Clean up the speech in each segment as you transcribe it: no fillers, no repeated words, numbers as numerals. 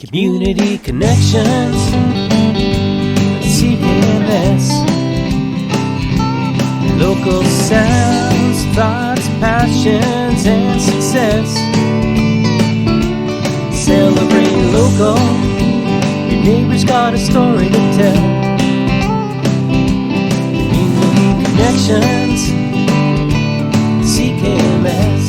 Community connections, CKMS. Local sounds, thoughts, passions, and success. Celebrate local, your neighbor's got a story to tell. Community connections, CKMS.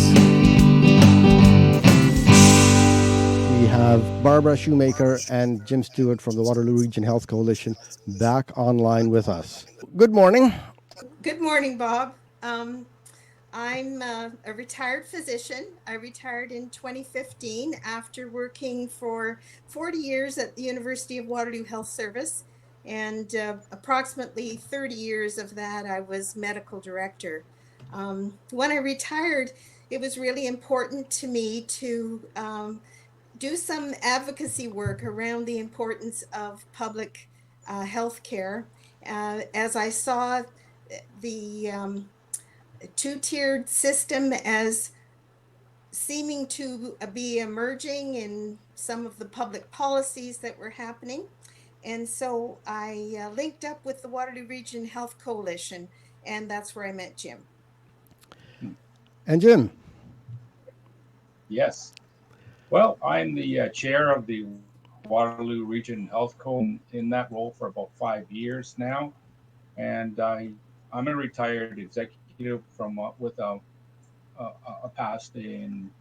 We have Barbara Schumacher and Jim Stewart from the Waterloo Region Health Coalition back online with us. Good morning. Good morning, Bob. I'm a retired physician. I retired in 2015 after working for 40 years at the University of Waterloo Health Service, and approximately 30 years of that I was medical director. When I retired, it was really important to me to do some advocacy work around the importance of public health care. As I saw the two-tiered system as seeming to be emerging in some of the public policies that were happening. And so I linked up with the Waterloo Region Health Coalition, and that's where I met Jim. And Jim. Yes. Well, I'm the chair of the Waterloo Region Health Coalition, in that role for about 5 years now. And I'm a retired executive from with a past in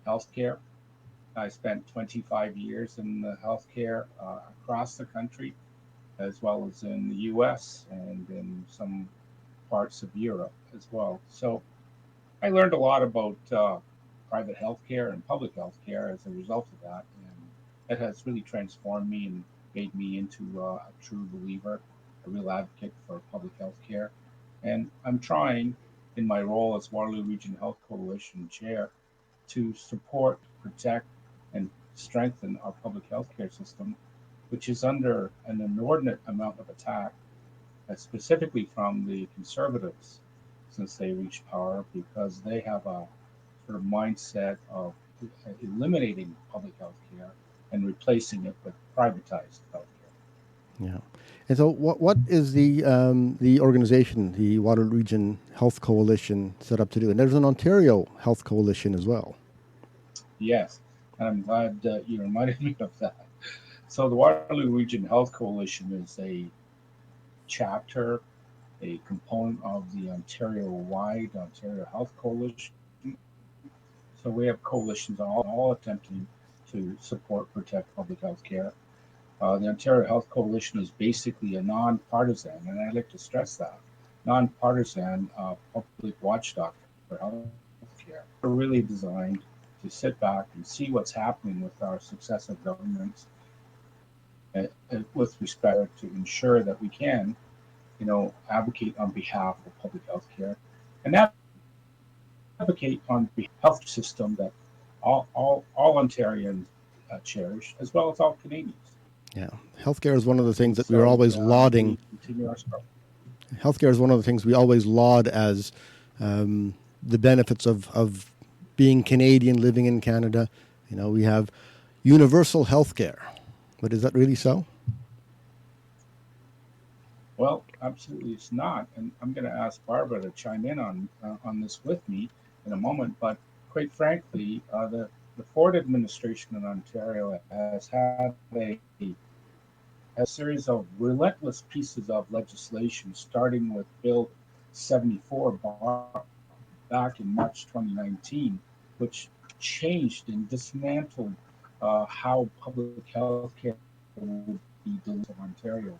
healthcare. I spent 25 years in the healthcare across the country, as well as in the US and in some parts of Europe as well. So I learned a lot about private healthcare and public healthcare as a result of that. And it has really transformed me and made me into a true believer, a real advocate for public healthcare. And I'm trying, in my role as Waterloo Region Health Coalition Chair, to support, protect, and strengthen our public healthcare system, which is under an inordinate amount of attack, specifically from the Conservatives since they reached power, because they have a sort of mindset of eliminating public health care and replacing it with privatized health care. Yeah. And so what is the organization, the Waterloo Region Health Coalition, set up to do? And there's an Ontario Health Coalition as well. Yes, and I'm glad you reminded me of that. So the Waterloo Region Health Coalition is a chapter, a component of the Ontario-wide Ontario Health Coalition. So we have coalitions all attempting to support, protect public health care. The Ontario Health Coalition is basically a non-partisan, and I'd like to stress that, non-partisan public watchdog for health care. We're really designed to sit back and see what's happening with our successive governments with respect to ensure that we can, advocate on behalf of public health care and advocate on the health system that all Ontarians cherish, as well as all Canadians. Yeah, healthcare is one of the things that we're always lauding. Healthcare is one of the things we always laud as the benefits of being Canadian, living in Canada. We have universal healthcare, but is that really so? Well, absolutely it's not, and I'm going to ask Barbara to chime in on this with me in a moment. But quite frankly, the Ford administration in Ontario has had a series of relentless pieces of legislation, starting with Bill 74 back in March 2019, which changed and dismantled how public health care will be delivered in Ontario.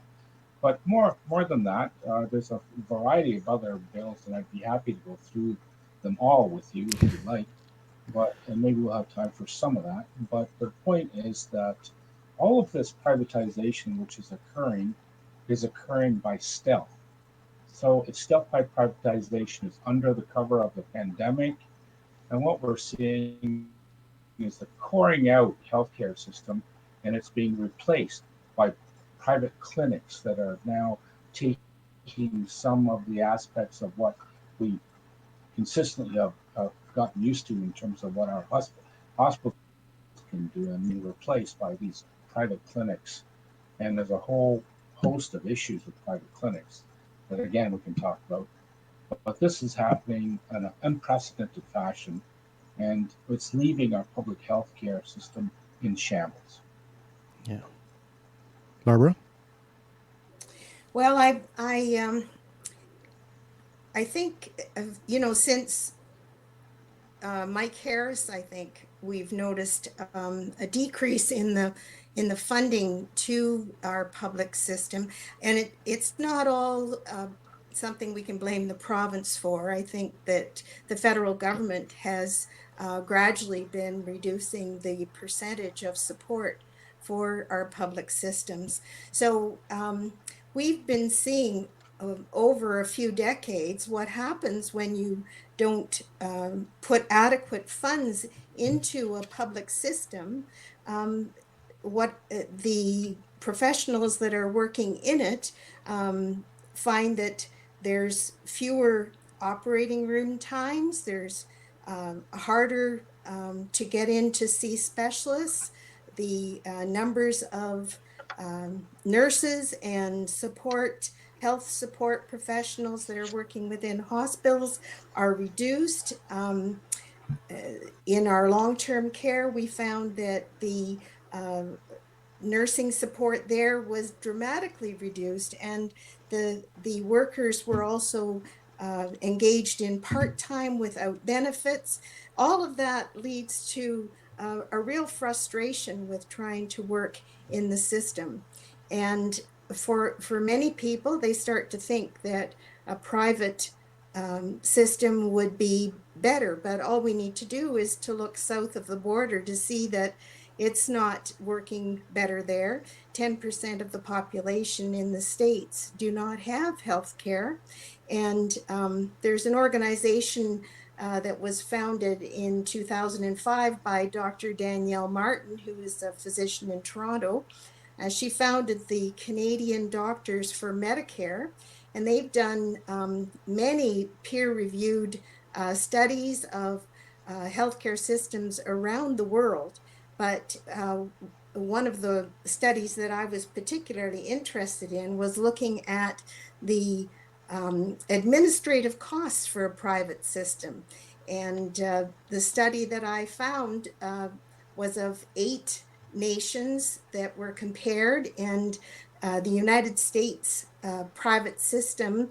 But more than that, there's a variety of other bills, and I'd be happy to go through them all with you if you'd like. And maybe we'll have time for some of that. But the point is that all of this privatization, which is occurring by stealth. So it's stealth by privatization. It's under the cover of the pandemic. And what we're seeing is the coring out healthcare system, and it's being replaced by private clinics that are now taking some of the aspects of what we consistently have gotten used to in terms of what our hospitals can do, and being replaced by these private clinics, and there's a whole host of issues with private clinics that, again, we can talk about. But this is happening in an unprecedented fashion, and it's leaving our public health care system in shambles. Yeah. Barbara? Well, I think, since Mike Harris, I think we've noticed a decrease in the funding to our public system, and it's not all something we can blame the province for. I think that the federal government has gradually been reducing the percentage of support for our public systems. So we've been seeing over a few decades what happens when you don't put adequate funds into a public system. What the professionals that are working in it find that there's fewer operating room times, there's harder to get in to see specialists, the numbers of nurses and health support professionals that are working within hospitals are reduced. In our long-term care, we found that the nursing support there was dramatically reduced, and the workers were also engaged in part-time without benefits. All of that leads to a real frustration with trying to work in the system. And for many people, they start to think that a private system would be better, but all we need to do is to look south of the border to see that it's not working better there. 10% of the population in the States do not have health care. And there's an organization that was founded in 2005 by Dr. Danielle Martin, who is a physician in Toronto. She founded the Canadian Doctors for Medicare, and they've done many peer-reviewed studies of healthcare systems around the world. But one of the studies that I was particularly interested in was looking at the administrative costs for a private system. And the study that I found was of 8 nations that were compared, and the United States private system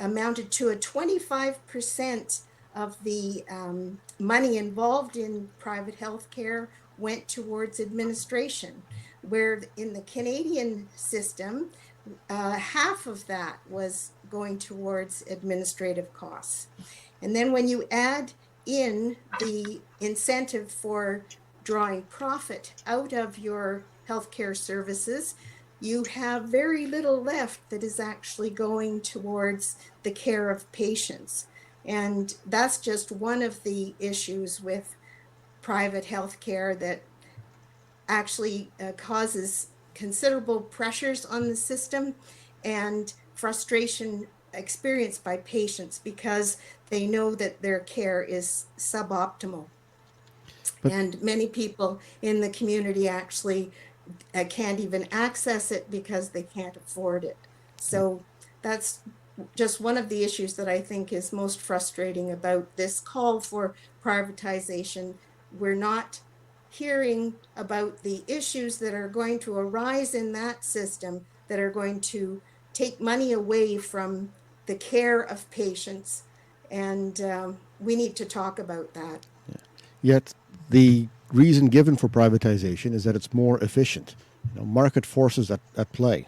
amounted to a 25% of the money involved in private health care went towards administration, where in the Canadian system, half of that was going towards administrative costs. And then when you add in the incentive for drawing profit out of your healthcare services, you have very little left that is actually going towards the care of patients. And that's just one of the issues with private healthcare that actually causes considerable pressures on the system and frustration experienced by patients because they know that their care is suboptimal. But And many people in the community actually can't even access it because they can't afford it. So that's just one of the issues that I think is most frustrating about this call for privatization. We're not hearing about the issues that are going to arise in that system that are going to take money away from the care of patients. And we need to talk about that. yet the reason given for privatization is that it's more efficient. Market forces at play.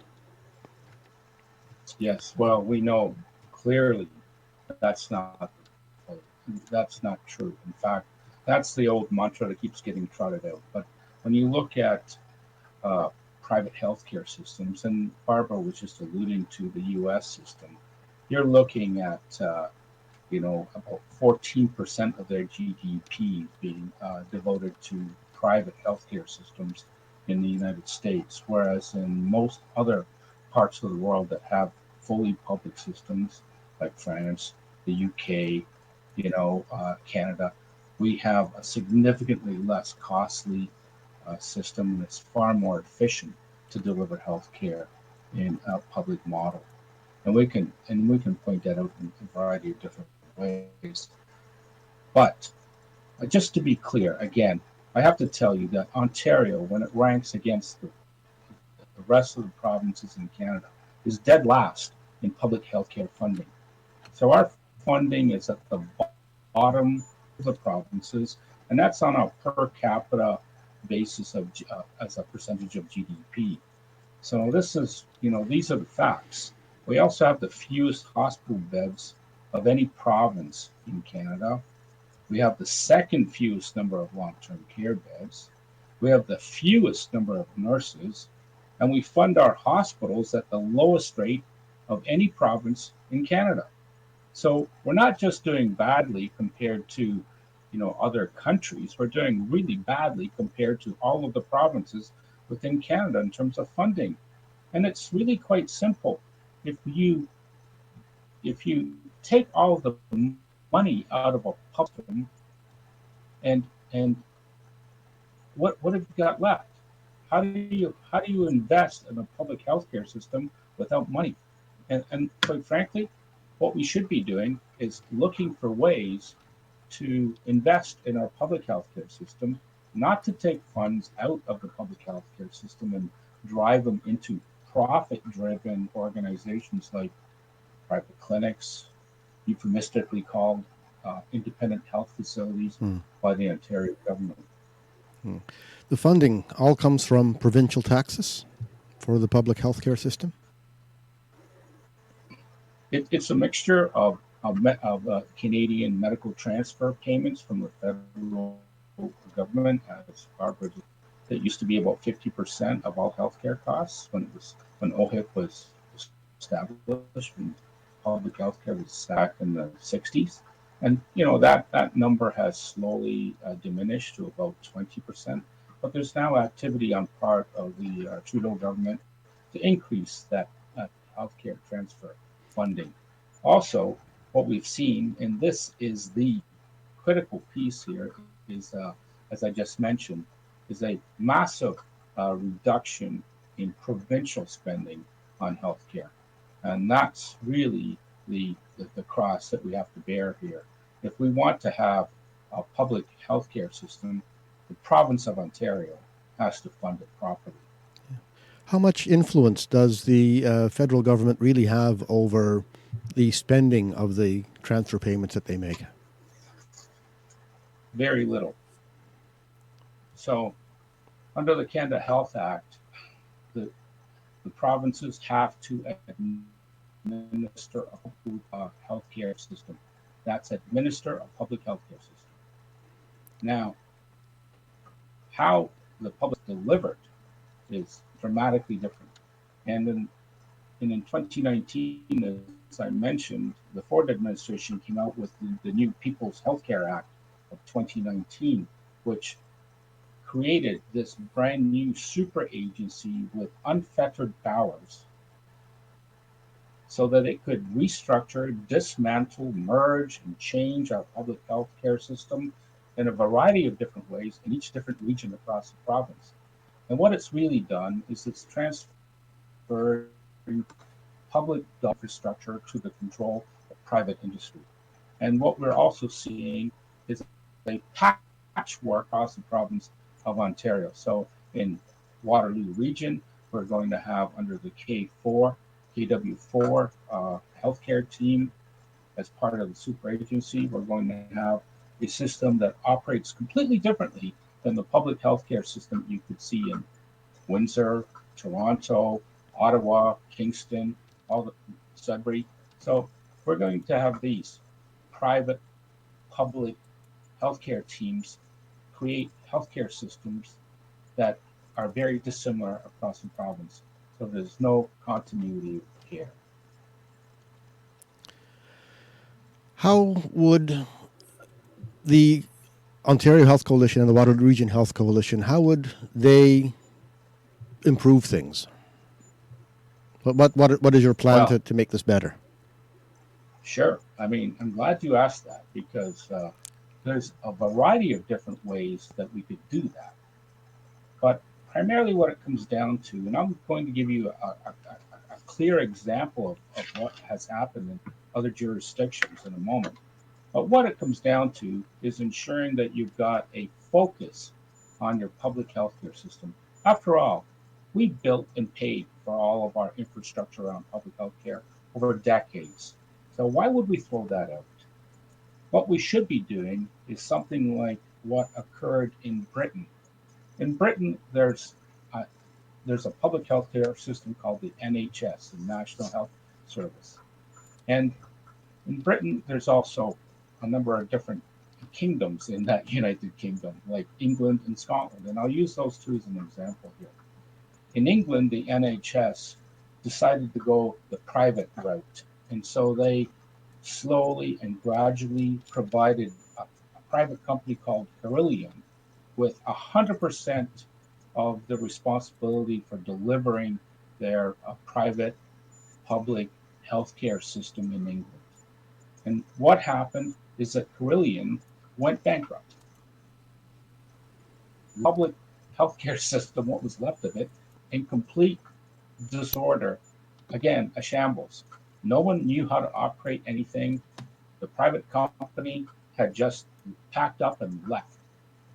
Yes, well, we know clearly that's not true. In fact, that's the old mantra that keeps getting trotted out. But when you look at private healthcare systems, and Barbara was just alluding to the U.S. system, you're looking at about 14% of their GDP being devoted to private healthcare systems in the United States, whereas in most other parts of the world that have fully public systems, like France, the UK, Canada, we have a significantly less costly system, and it's far more efficient to deliver health care in a public model. And we can point that out in a variety of different ways. But just to be clear, again, I have to tell you that Ontario, when it ranks against the rest of the provinces in Canada, is dead last in public healthcare funding. So our funding is at the bottom of the provinces, and that's on a per capita basis of as a percentage of GDP. So this is, these are the facts. We also have the fewest hospital beds of any province in Canada. We have the second fewest number of long-term care beds. We have the fewest number of nurses, and we fund our hospitals at the lowest rate of any province in Canada. So we're not just doing badly compared to, other countries. We're doing really badly compared to all of the provinces within Canada in terms of funding. And it's really quite simple. If you take all the money out of a public and what have you got left? How do you invest in a public healthcare system without money? And quite frankly, what we should be doing is looking for ways to invest in our public healthcare system, not to take funds out of the public healthcare system and drive them into profit-driven organizations like private clinics, euphemistically called independent health facilities by the Ontario government. The funding all comes from provincial taxes for the public healthcare system? It's a mixture of Canadian medical transfer payments from the federal government, as Barbara, that used to be about 50% of all healthcare costs when OHIP was established, when public healthcare was back in the 60s. And that number has slowly diminished to about 20%. But there's now activity on part of the Trudeau government to increase that healthcare transfer funding. Also, what we've seen, and this is the critical piece here, is, as I just mentioned, is a massive reduction in provincial spending on healthcare. And that's really the cross that we have to bear here. If we want to have a public healthcare system, the province of Ontario has to fund it properly. How much influence does the federal government really have over the spending of the transfer payments that they make? Very little. So, under the Canada Health Act, the provinces have to administer a public healthcare system. That's administer a public healthcare system. Now, how the public delivered is dramatically different. And in 2019, as I mentioned, the Ford administration came out with the new People's Healthcare Act of 2019, which created this brand new super agency with unfettered powers so that it could restructure, dismantle, merge, and change our public health care system in a variety of different ways in each different region across the province. And what it's really done is it's transferred public infrastructure to the control of private industry. And what we're also seeing is a patchwork across the province of Ontario. So in Waterloo Region, we're going to have under the KW4 healthcare team as part of the super agency. We're going to have a system that operates completely differently than the public healthcare system you could see in Windsor, Toronto, Ottawa, Kingston, all the Sudbury. So we're going to have these private public healthcare teams create healthcare systems that are very dissimilar across the province. So there's no continuity of care. How would the Ontario Health Coalition and the Waterloo Region Health Coalition, how would they improve things? What is your plan to make this better? Sure. I mean, I'm glad you asked that because there's a variety of different ways that we could do that. But primarily what it comes down to, and I'm going to give you a clear example of what has happened in other jurisdictions in a moment. But what it comes down to is ensuring that you've got a focus on your public healthcare system. After all, we built and paid for all of our infrastructure around public healthcare over decades. So why would we throw that out? What we should be doing is something like what occurred in Britain. In Britain, there's a public healthcare system called the NHS, the National Health Service. And in Britain, there's also a number of different kingdoms in that United Kingdom, like England and Scotland. And I'll use those two as an example here. In England, the NHS decided to go the private route. And so they slowly and gradually provided a private company called Carillion with 100% of the responsibility for delivering their private public healthcare system in England. And what happened is that Carillion went bankrupt. The public healthcare system, what was left of it, in complete disorder, again, a shambles. No one knew how to operate anything. The private company had just packed up and left.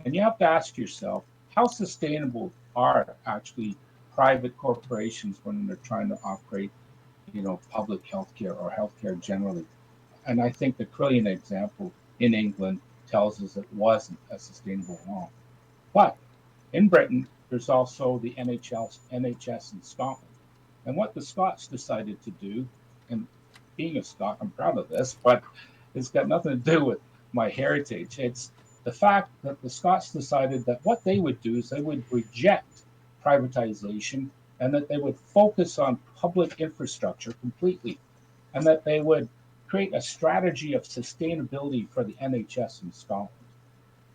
And you have to ask yourself, how sustainable are actually private corporations when they're trying to operate, public healthcare or healthcare generally? And I think the Carillion example in England tells us it wasn't a sustainable law. But in Britain, there's also the NHS in Scotland. And what the Scots decided to do, and being a Scot, I'm proud of this, but it's got nothing to do with my heritage. It's the fact that the Scots decided that what they would do is they would reject privatization and that they would focus on public infrastructure completely, and that they would create a strategy of sustainability for the NHS in Scotland.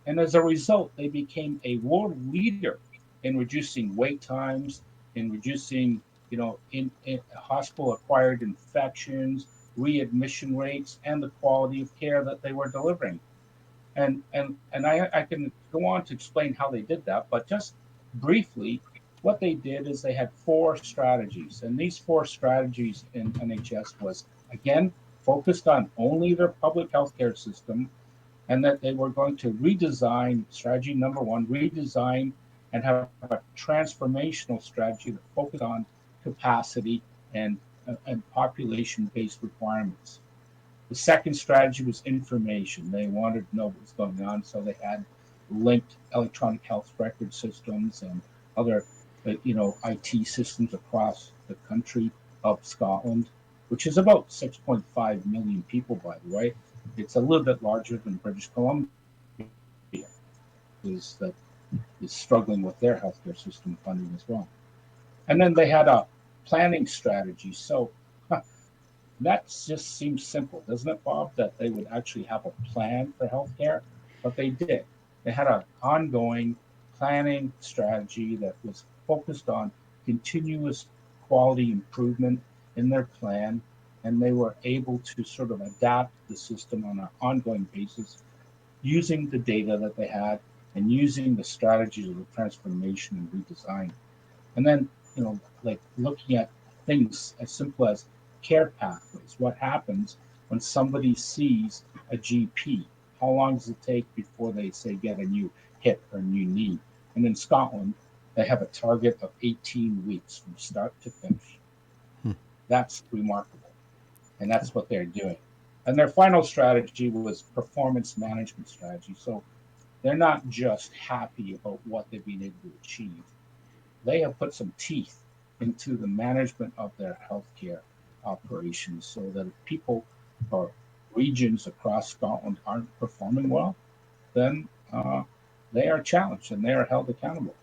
And as a result, they became a world leader in reducing wait times, in reducing, in hospital-acquired infections, readmission rates, and the quality of care that they were delivering. And I can go on to explain how they did that, but just briefly, what they did is they had 4 strategies. And these 4 strategies in NHS was, again, focused on only their public healthcare system, and that they were going to redesign, strategy number 1, redesign and have a transformational strategy that focused on capacity and population-based requirements. The second strategy was information. They wanted to know what was going on, so they had linked electronic health record systems and other, IT systems across the country of Scotland, which is about 6.5 million people, by the way. It's a little bit larger than British Columbia, that is struggling with their healthcare system funding as well. And then they had a planning strategy. So that just seems simple, doesn't it, Bob, that they would actually have a plan for healthcare? But they did. They had an ongoing planning strategy that was focused on continuous quality improvement in their plan, and they were able to sort of adapt the system on an ongoing basis using the data that they had and using the strategies of the transformation and redesign. And then, like looking at things as simple as care pathways. What happens when somebody sees a GP? How long does it take before they, say, get a new hip or a new knee? And in Scotland, they have a target of 18 weeks from start to finish. That's remarkable. And that's what they're doing. And their final strategy was performance management strategy. So they're not just happy about what they've been able to achieve. They have put some teeth into the management of their healthcare operations, so that if people or regions across Scotland aren't performing well, then they are challenged and they are held accountable.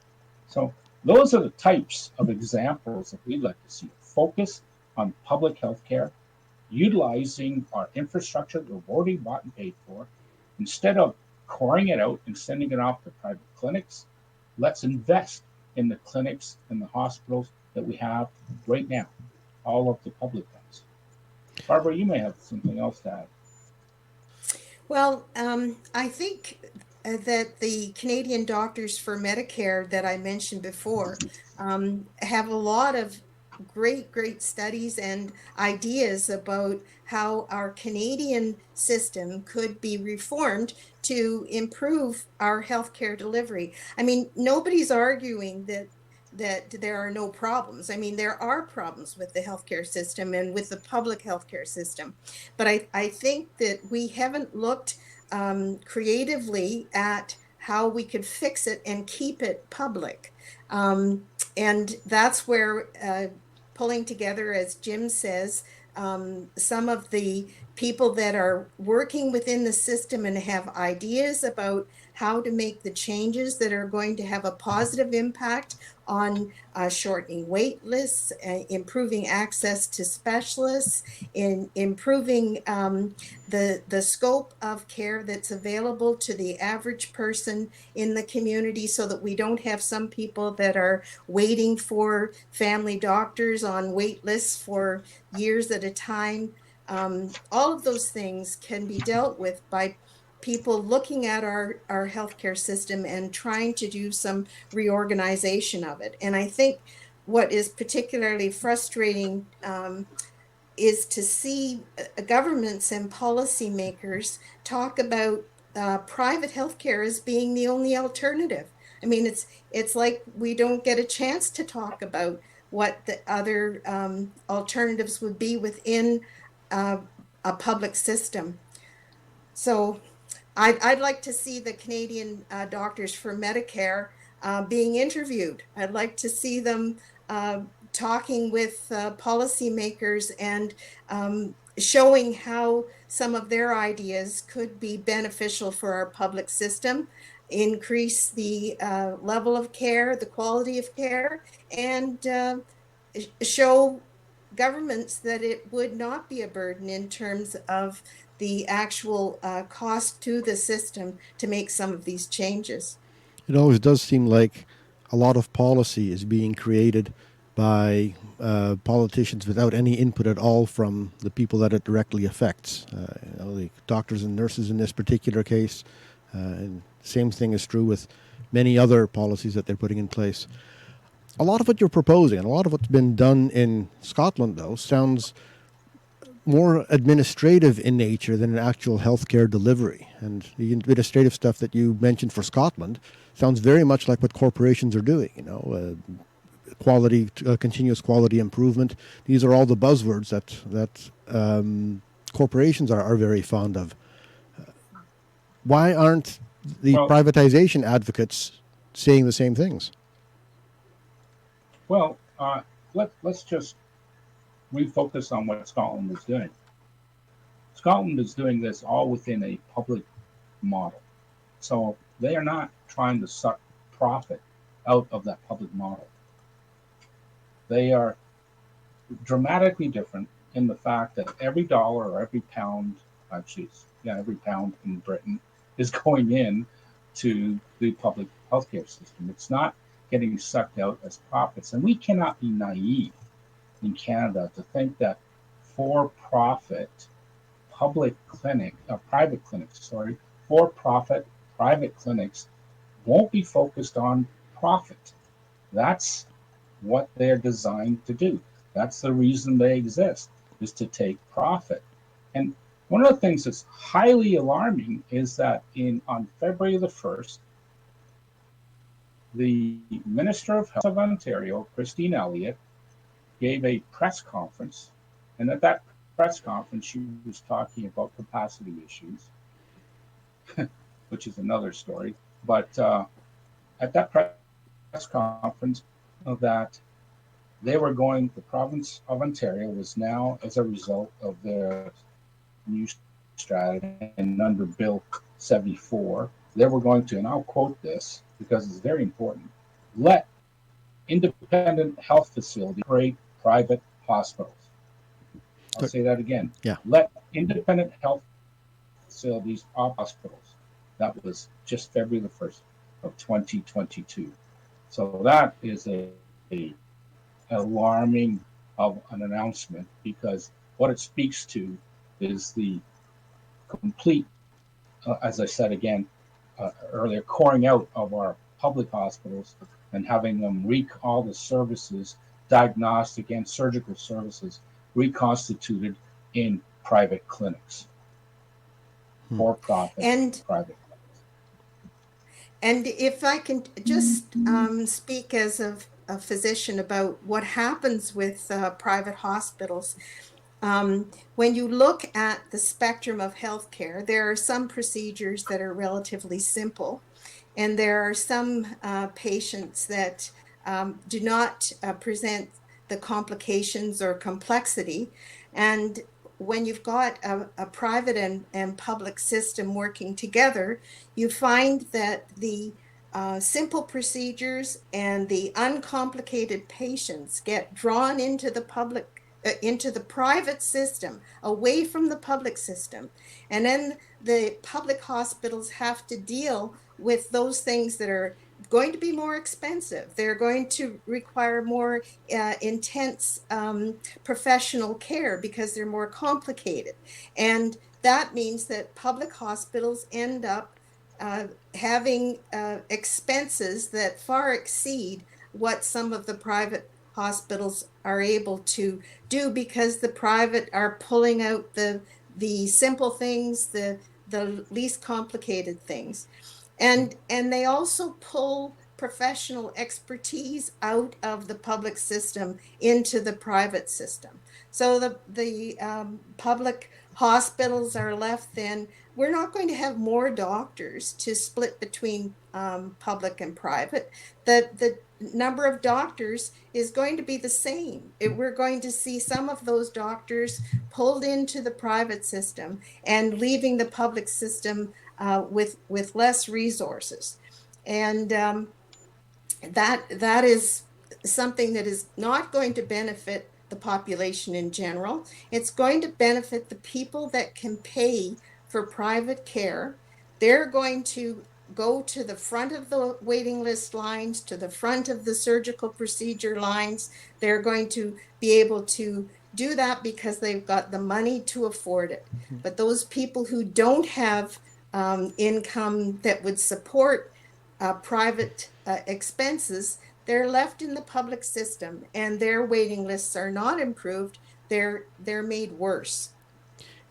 So those are the types of examples that we'd like to see. Focus on public health care, utilizing our infrastructure that we've already bought and paid for. Instead of coring it out and sending it off to private clinics, let's invest in the clinics and the hospitals that we have right now, all of the public ones. Barbara, you may have something else to add. Well, I think that the Canadian Doctors for Medicare that I mentioned before have a lot of great studies and ideas about how our Canadian system could be reformed to improve our healthcare delivery. I mean, nobody's arguing that there are no problems. I mean, there are problems with the healthcare system and with the public healthcare system. But I think that we haven't looked creatively at how we could fix it and keep it public. And that's where pulling together, as Jim says, some of the people that are working within the system and have ideas about how to make the changes that are going to have a positive impact on shortening wait lists, improving access to specialists, in improving the scope of care that's available to the average person in the community, so that we don't have some people that are waiting for family doctors on wait lists for years at a time. All of those things can be dealt with by people looking at our healthcare system and trying to do some reorganization of it. And I think what is particularly frustrating is to see governments and policymakers talk about private healthcare as being the only alternative. I mean, it's like we don't get a chance to talk about what the other alternatives would be within a public system. So I'd like to see the Canadian Doctors for Medicare being interviewed. I'd like to see them talking with policymakers and showing how some of their ideas could be beneficial for our public system, increase the level of care, the quality of care, and show governments that it would not be a burden in terms of the actual cost to the system to make some of these changes. It always does seem like a lot of policy is being created by politicians without any input at all from the people that it directly affects. The doctors and nurses in this particular case, and same thing is true with many other policies that they're putting in place. A lot of what you're proposing, and a lot of what's been done in Scotland, though, sounds more administrative in nature than an actual healthcare delivery. And the administrative stuff that you mentioned for Scotland sounds very much like what corporations are doing. Quality, continuous quality improvement. These are all the buzzwords that corporations are very fond of. Why aren't the privatization advocates saying the same things? Well, let's just refocus on what Scotland is doing. Scotland is doing this all within a public model. So they are not trying to suck profit out of that public model. They are dramatically different in the fact that every dollar or every pound, every pound in Britain is going in to the public healthcare system. It's not getting sucked out as profits. And we cannot be naive in Canada to think that for-profit private clinics won't be focused on profit. That's what they're designed to do. That's the reason they exist, is to take profit. And one of the things that's highly alarming is that on February the 1st, the Minister of Health of Ontario, Christine Elliott, gave a press conference. And at that press conference, she was talking about capacity issues, which is another story. But at that press conference, that the province of Ontario was now, as a result of their new strategy and under Bill 74, they were going to, and I'll quote this because it's very important, let independent health facilities operate private hospitals. I'll say that again. Yeah. Let independent health facilities operate hospitals. That was just February the 1st of 2022. So that is a alarming of an announcement, because what it speaks to is the complete, as I said again, earlier, coring out of our public hospitals and having them all the services, diagnostic and surgical services, reconstituted in private clinics, for-profit And private. And if I can just speak as a physician about what happens with private hospitals, when you look at the spectrum of healthcare, there are some procedures that are relatively simple, and there are some patients that do not present the complications or complexity. And when you've got a private and public system working together, you find that the simple procedures and the uncomplicated patients get drawn into the into the private system, away from the public system. And then the public hospitals have to deal with those things that are going to be more expensive. They're going to require more intense professional care because they're more complicated. And that means that public hospitals end up having expenses that far exceed what some of the private hospitals are able to do, because the private are pulling out the simple things, the least complicated things. And they also pull professional expertise out of the public system into the private system. So the public hospitals are left then, we're not going to have more doctors to split between public and private. The number of doctors is going to be the same. We're going to see some of those doctors pulled into the private system and leaving the public system with less resources. And that is something that is not going to benefit the population in general. It's going to benefit the people that can pay for private care. They're going to go to the front of the waiting list lines, to the front of the surgical procedure lines. They're going to be able to do that because they've got the money to afford it. But those people who don't have income that would support private expenses, they're left in the public system, and their waiting lists are not improved. They're made worse.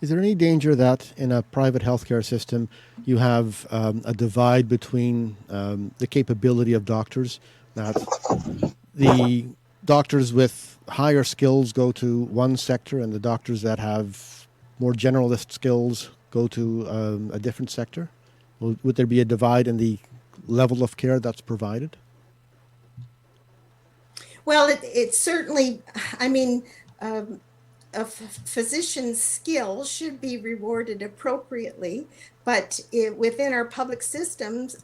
Is there any danger that in a private healthcare system you have a divide between the capability of doctors, that the doctors with higher skills go to one sector and the doctors that have more generalist skills go to a different sector? Would there be a divide in the level of care that's provided? Well, it certainly, I mean, a physician's skill should be rewarded appropriately, but within our public systems,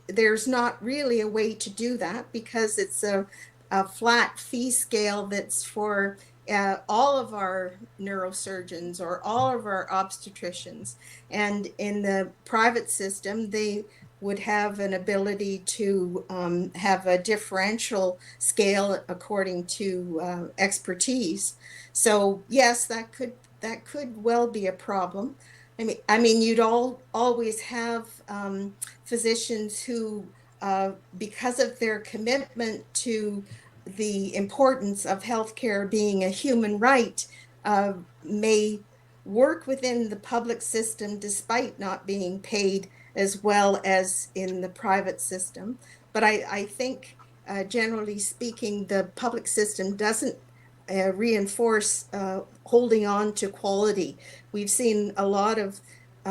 there's not really a way to do that, because it's a flat fee scale that's for all of our neurosurgeons or all of our obstetricians. And in the private system, they would have an ability to have a differential scale according to expertise. So yes, that could well be a problem. I mean, you'd always have physicians who, because of their commitment to the importance of healthcare being a human right, may work within the public system despite not being paid as well as in the private system. But I think, generally speaking, the public system doesn't reinforce holding on to quality. We've seen a lot of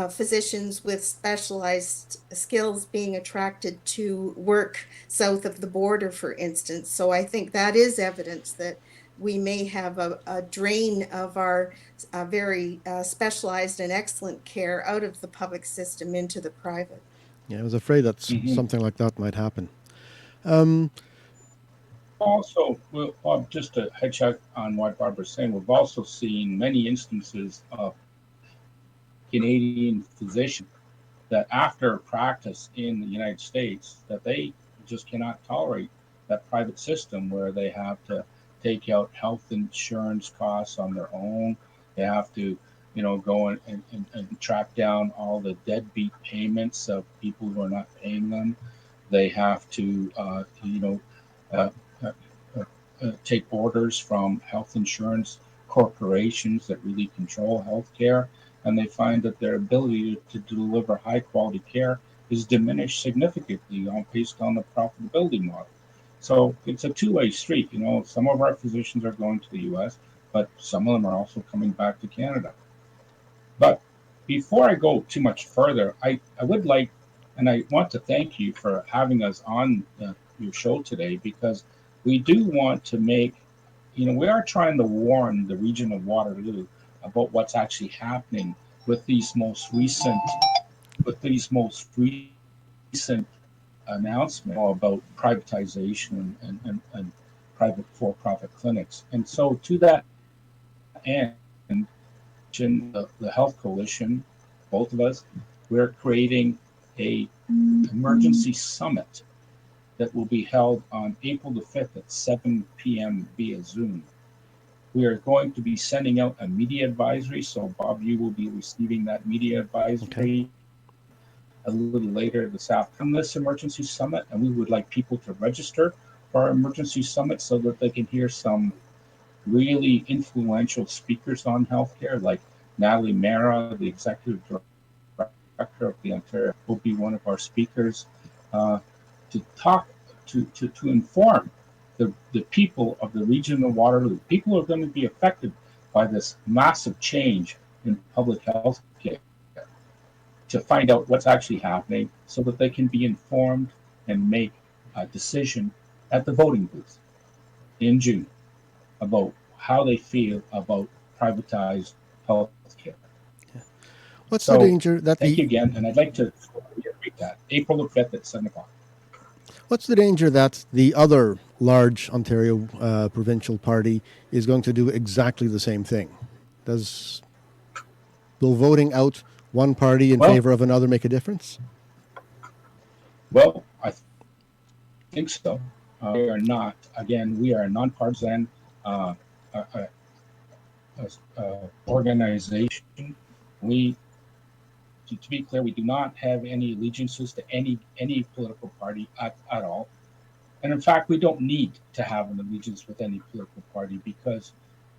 physicians with specialized skills being attracted to work south of the border, for instance. So I think that is evidence that we may have a drain of our very specialized and excellent care out of the public system into the private. Yeah, I was afraid that something like that might happen. Also, well, just to check on what Barbara's saying, we've also seen many instances of Canadian physicians that after practice in the United States, that they just cannot tolerate that private system where they have to take out health insurance costs on their own. They have to go and track down all the deadbeat payments of people who are not paying them. They have to, uh, uh, take orders from health insurance corporations that really control healthcare, and they find that their ability to deliver high quality care is diminished significantly based on the profitability model. So it's a two-way street. Some of our physicians are going to the U.S., but some of them are also coming back to Canada. But before I go too much further, I would like, and I want to thank you for having us on your show today, because we do want to make, we are trying to warn the region of Waterloo about what's actually happening with these most recent, announcements about privatization and private for-profit clinics. And so to that end, the Health Coalition, both of us, we're creating a emergency summit that will be held on April the 5th at 7 p.m. via Zoom. We are going to be sending out a media advisory. So, Bob, you will be receiving that media advisory a little later this afternoon, this emergency summit. And we would like people to register for our emergency summit so that they can hear some really influential speakers on healthcare, like Natalie Mara, the executive director of the Ontario, will be one of our speakers to talk to inform the people of the region of Waterloo. People are going to be affected by this massive change in public health care, to find out what's actually happening so that they can be informed and make a decision at the voting booth in June about how they feel about privatized health care. What's the danger that thank you again, and I'd like to repeat that. April the 5th at 7 o'clock. What's the danger that the other large Ontario provincial party is going to do exactly the same thing? Will voting out one party in favor of another make a difference? Well, I think so. We are not. Again, we are a nonpartisan organization. To be clear, we do not have any allegiances to any political party at all. And in fact, we don't need to have an allegiance with any political party, because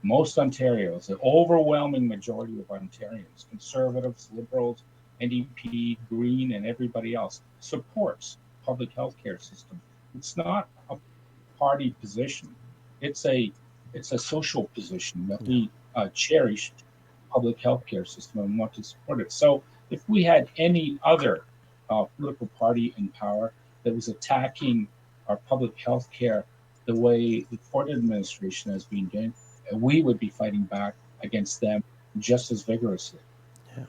most Ontarians, the overwhelming majority of Ontarians, Conservatives, Liberals, NDP, Green, and everybody else, supports public health care system. It's not a party position. It's a social position that we cherish public health care system and want to support it. So if we had any other political party in power that was attacking our public health care the way the Ford administration has been doing, we would be fighting back against them just as vigorously. Yeah.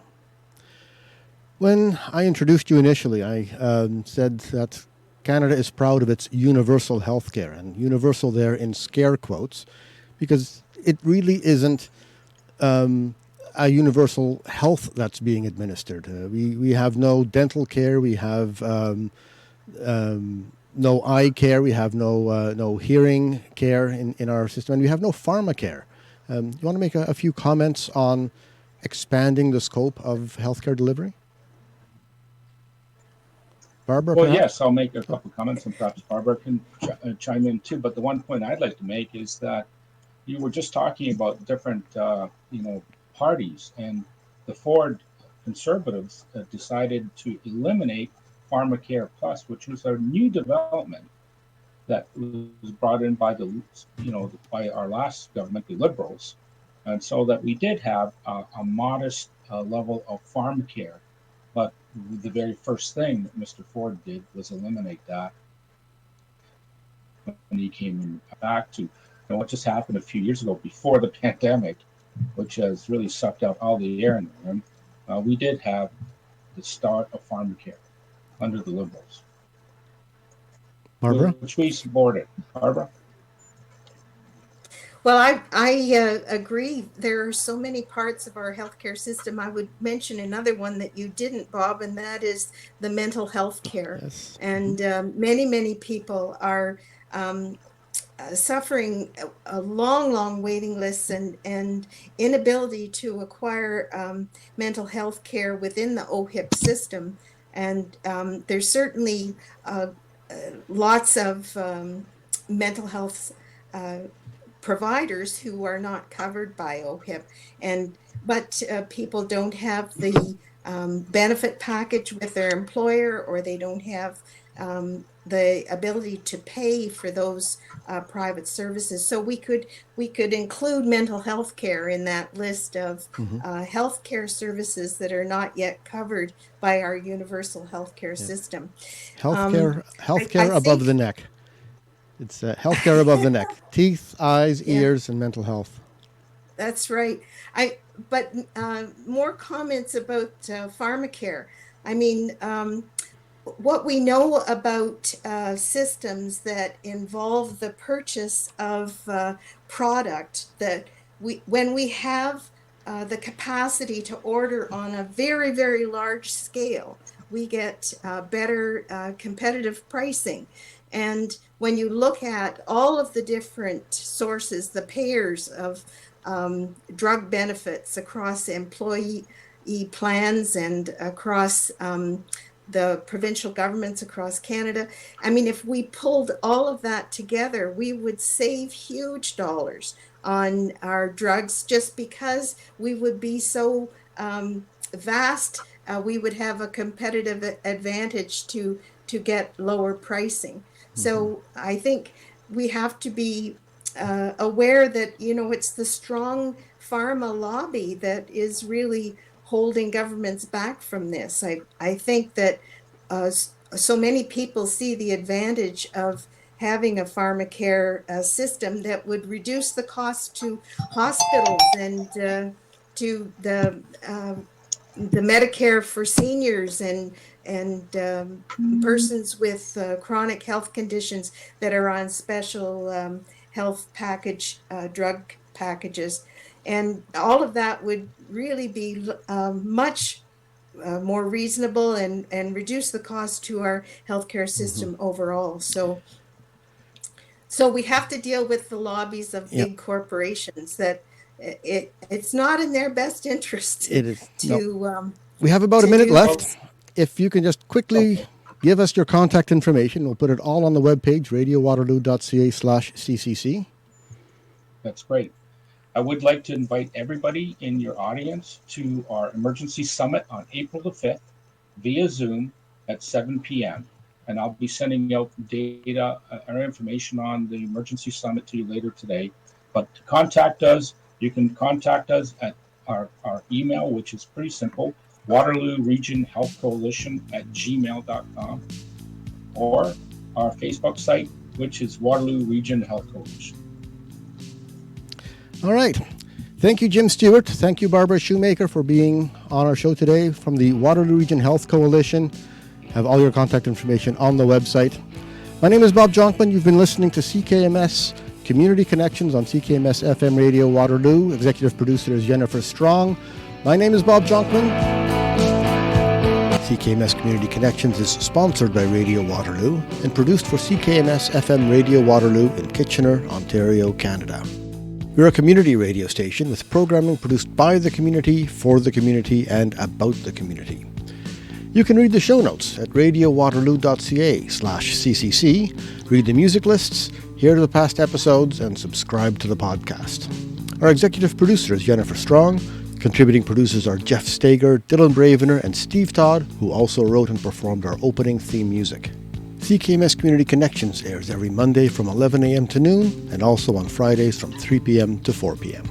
When I introduced you initially, I said that Canada is proud of its universal health care, and universal there in scare quotes, because it really isn't a universal health that's being administered. We have no dental care, we have no eye care, we have no hearing care in our system, and we have no pharma care. You want to make a few comments on expanding the scope of healthcare delivery? Barbara, well, perhaps? yes, I'll make a couple comments, and perhaps Barbara can chime in too. But the one point I'd like to make is that you were just talking about different, parties, and the Ford Conservatives decided to eliminate PharmaCare Plus, which was a new development that was brought in by by our last government, the Liberals, and so that we did have a modest level of pharmacare. But the very first thing that Mr. Ford did was eliminate that when he came back to what just happened a few years ago before the pandemic, which has really sucked out all the air in the room. We did have the start of pharmacare under the Liberals. Barbara? Which we supported. Barbara? Well, I agree. There are so many parts of our healthcare system. I would mention another one that you didn't, Bob, and that is the mental health care. Yes. And many people are suffering a long waiting lists and inability to acquire mental health care within the OHIP system. And there's certainly lots of mental health providers who are not covered by OHIP, but people don't have the benefit package with their employer, or they don't have the ability to pay for those private services. So we could include mental health care in that list of health care services that are not yet covered by our universal healthcare system. Healthcare above the neck. It's healthcare above the neck: teeth, eyes, ears, and mental health. That's right. But more comments about pharmacare. I mean, what we know about systems that involve the purchase of product, that when we have the capacity to order on a very, very large scale, we get better competitive pricing. And when you look at all of the different sources, the payers of drug benefits across employee plans and across the provincial governments across Canada, I mean, if we pulled all of that together, we would save huge dollars on our drugs, just because we would be so vast. We would have a competitive advantage to get lower pricing. So I think we have to be aware that, it's the strong pharma lobby that is really holding governments back from this. I think that so many people see the advantage of having a pharmacare system that would reduce the cost to hospitals and to the Medicare for seniors and persons with chronic health conditions that are on special health package drug packages. And all of that would really be much more reasonable and reduce the cost to our healthcare system overall. So we have to deal with the lobbies of big corporations that it's not in their best interest. It is. We have about a minute left. If you can just quickly give us your contact information, we'll put it all on the webpage, radiowaterloo.ca/ccc. That's great. I would like to invite everybody in your audience to our emergency summit on April the 5th via Zoom at 7 p.m. And I'll be sending out data or information on the emergency summit to you later today. But to contact us, you can contact us at our email, which is pretty simple, Waterloo Region Health Coalition @gmail.com, or our Facebook site, which is Waterloo Region Health Coalition. All right. Thank you, Jim Stewart. Thank you, Barbara Shoemaker, for being on our show today from the Waterloo Region Health Coalition. Have all your contact information on the website. My name is Bob Jonkman. You've been listening to CKMS Community Connections on CKMS FM Radio Waterloo. Executive producer is Jennifer Strong. My name is Bob Jonkman. CKMS Community Connections is sponsored by Radio Waterloo and produced for CKMS FM Radio Waterloo in Kitchener, Ontario, Canada. We're a community radio station with programming produced by the community, for the community, and about the community. You can read the show notes at radiowaterloo.ca/ccc, read the music lists, hear the past episodes, and subscribe to the podcast. Our executive producer is Jennifer Strong. Contributing producers are Jeff Stager, Dylan Bravener, and Steve Todd, who also wrote and performed our opening theme music. CKMS Community Connections airs every Monday from 11 a.m. to noon, and also on Fridays from 3 p.m. to 4 p.m.